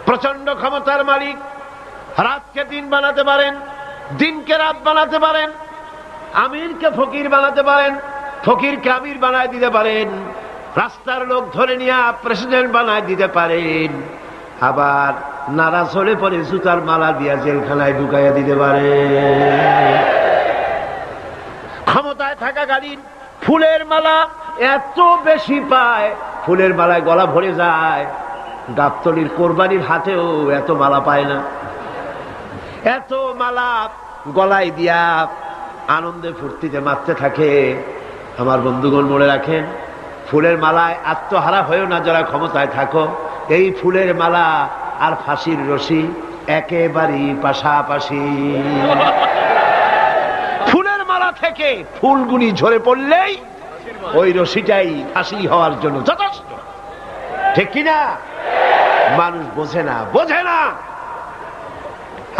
প্রচন্ড ক্ষমতার মালিক। রাতকে দিন বানাতে পারেন, দিনকে রাত বানাতে পারেন, আমিরকে ফকির বানাতে পারেন, ফকিরকে আমির বানায় দিতে পারেন, রাস্তার লোক ধরে নিয়ে প্রেসিডেন্ট বানায় দিতে পারেন, আবার নারাজ হলে পরে জুতার মালা দিয়া জেলখানায় ঢুকাইয়া দিতে পারেন। ক্ষমতায় থাকাকালীন ফুলের মালা এত বেশি পায়, ফুলের মালায় গলা ভরে যায়। গাবতলির কোরবানির হাতেও এত মালা পায় না। এত মালা গলায় দিয়া আনন্দে ফুর্তিতে মারতে থাকে। আমার বন্ধুগণ মনে রাখেন, ফুলের মালায় আত্মহারা হয়েও না যারা ক্ষমতায় থাকো। এই ফুলের মালা আর ফাঁসির রশি একেবারেই পাশাপাশি। ফুলের মালা থেকে ফুলগুনি ঝরে পড়লেই ওই রশিটাই ফাঁসি হওয়ার জন্য যথেষ্ট, ঠিক কিনা? মানুষ বোঝে না, বোঝে না।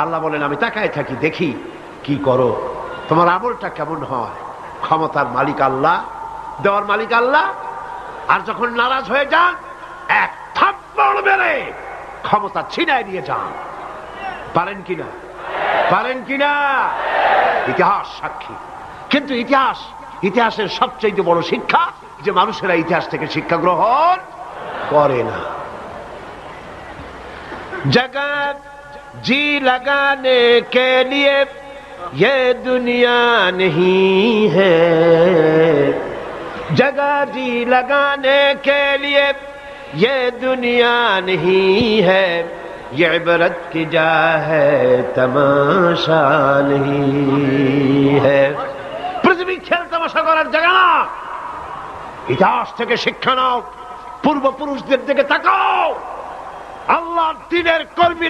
আল্লাহ বলেন, আমি তাকায় থাকি, দেখি কি করো, তোমার আমলটা কেমন হয়। ক্ষমতার মালিক আল্লাহ, দেওয়ার মালিক আল্লাহ। আর যখন নারাজ হয়ে যান, এক থাপ্পড় মেরে ক্ষমতা ছিনায় নিয়ে যান। পারেন কিনা? পারেন কিনা? ইতিহাস সাক্ষী। কিন্তু ইতিহাসের সবচেয়ে বড় শিক্ষা যে মানুষেরা ইতিহাস থেকে শিক্ষা গ্রহণ করে না। जगत जी लगाने के लिए ये दुनिया नहीं है, जगह जी लगाने के लिए ये दुनिया नहीं है, ये इबरत की जा है तमाशा नहीं है। पृथ्वी खेल तमाशा करार जगह ना। इतिहास থেকে শিক্ষা নাও, পূর্বপুরুষদের দিকে তাকাও। আল্লাহর দ্বীনের কর্মী